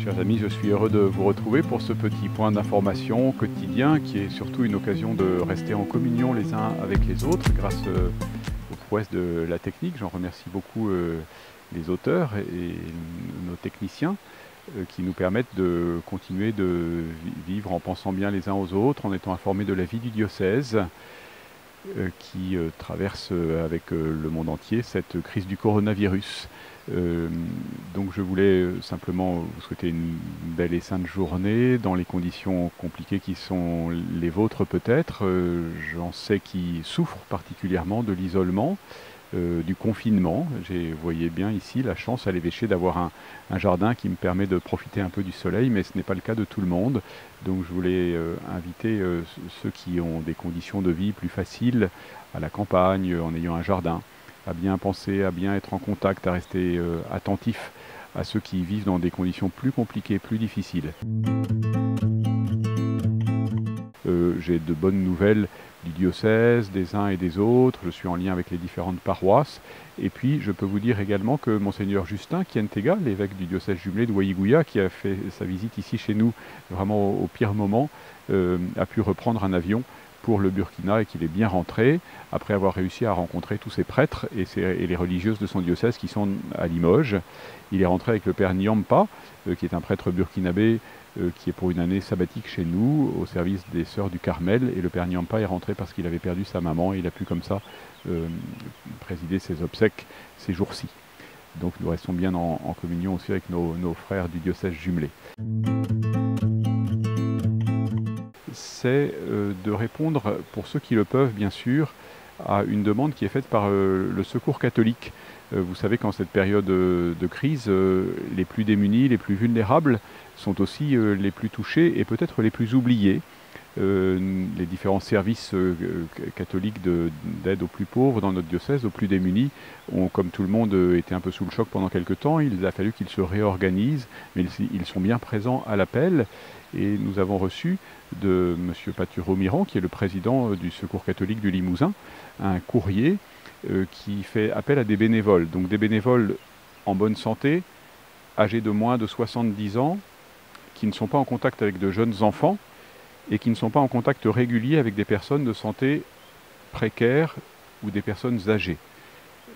Chers amis, je suis heureux de vous retrouver pour ce petit point d'information quotidien qui est surtout une occasion de rester en communion les uns avec les autres grâce aux prouesses de la technique. J'en remercie beaucoup les auteurs et nos techniciens qui nous permettent de continuer de vivre en pensant bien les uns aux autres, en étant informés de la vie du diocèse qui traverse avec le monde entier cette crise du coronavirus. Donc je voulais simplement vous souhaiter une belle et sainte journée dans les conditions compliquées qui sont les vôtres peut-être. J'en sais qui souffrent particulièrement de l'isolement, du confinement. Vous voyez bien ici la chance à l'évêché d'avoir un jardin qui me permet de profiter un peu du soleil, mais ce n'est pas le cas de tout le monde. Donc je voulais inviter ceux qui ont des conditions de vie plus faciles à la campagne, en ayant un jardin, à bien penser, à bien être en contact, à rester attentif à ceux qui vivent dans des conditions plus compliquées, plus difficiles. J'ai de bonnes nouvelles du diocèse, des uns et des autres. Je suis en lien avec les différentes paroisses. Et puis, je peux vous dire également que Monseigneur Justin Kientega, l'évêque du diocèse jumelé de Ouaïgouya, qui a fait sa visite ici chez nous vraiment au pire moment, a pu reprendre un avion pour le Burkina et qu'il est bien rentré après avoir réussi à rencontrer tous ses prêtres et les religieuses de son diocèse qui sont à Limoges. Il est rentré avec le père Nyampa, qui est un prêtre burkinabé qui est pour une année sabbatique chez nous, au service des Sœurs du Carmel. Et le père Nyampa est rentré parce qu'il avait perdu sa maman et il a pu comme ça présider ses obsèques ces jours-ci. Donc nous restons bien en communion aussi avec nos frères du diocèse jumelé. C'est de répondre, pour ceux qui le peuvent bien sûr, à une demande qui est faite par le Secours catholique. Vous savez qu'en cette période de crise, les plus démunis, les plus vulnérables sont aussi les plus touchés et peut-être les plus oubliés. Les différents services catholiques d'aide aux plus pauvres dans notre diocèse, aux plus démunis, ont, comme tout le monde, été un peu sous le choc pendant quelques temps. Il a fallu qu'ils se réorganisent, mais ils sont bien présents à l'appel. Et nous avons reçu de M. Paturo-Miran, qui est le président du Secours catholique du Limousin, un courrier qui fait appel à des bénévoles. Donc des bénévoles en bonne santé, âgés de moins de 70 ans, qui ne sont pas en contact avec de jeunes enfants et qui ne sont pas en contact régulier avec des personnes de santé précaires ou des personnes âgées.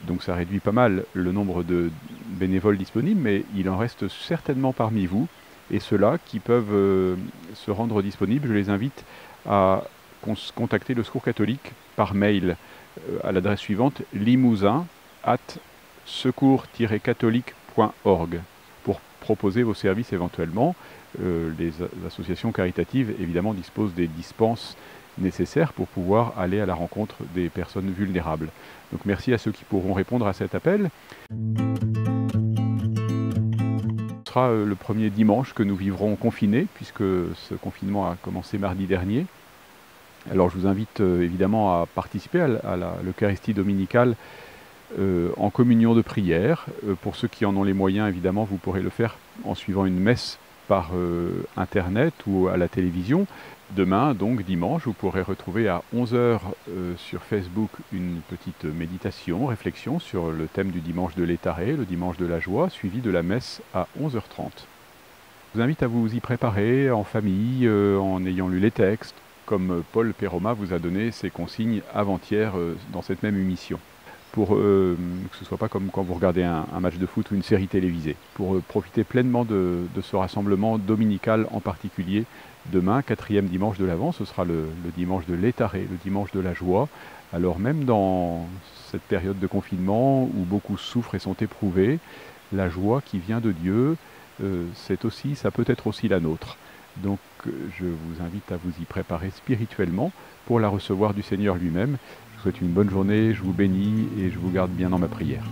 Donc ça réduit pas mal le nombre de bénévoles disponibles, mais il en reste certainement parmi vous. Et ceux-là qui peuvent se rendre disponibles, je les invite à contacter le Secours catholique par mail à l'adresse suivante limousin@secours-catholique.org pour proposer vos services éventuellement. Les associations caritatives évidemment disposent des dispenses nécessaires pour pouvoir aller à la rencontre des personnes vulnérables. Donc merci à ceux qui pourront répondre à cet appel. Ce sera le premier dimanche que nous vivrons confinés, puisque ce confinement a commencé mardi dernier. Alors je vous invite évidemment à participer à l'Eucharistie dominicale en communion de prière. Pour ceux qui en ont les moyens, évidemment, vous pourrez le faire en suivant une messe par Internet ou à la télévision. Demain, donc dimanche, vous pourrez retrouver à 11h sur Facebook une petite méditation, réflexion sur le thème du dimanche de l'Étaré, le dimanche de la joie, suivi de la messe à 11h30. Je vous invite à vous y préparer en famille, en ayant lu les textes, comme Paul Péroma vous a donné ses consignes avant-hier dans cette même émission. Pour que ce ne soit pas comme quand vous regardez un match de foot ou une série télévisée, pour profiter pleinement de ce rassemblement dominical en particulier. Demain, 4e dimanche de l'Avent, ce sera le dimanche de l'Étaré, le dimanche de la joie. Alors même dans cette période de confinement où beaucoup souffrent et sont éprouvés, la joie qui vient de Dieu, ça peut être aussi la nôtre. Donc je vous invite à vous y préparer spirituellement pour la recevoir du Seigneur lui-même. Je vous souhaite une bonne journée, je vous bénis et je vous garde bien dans ma prière.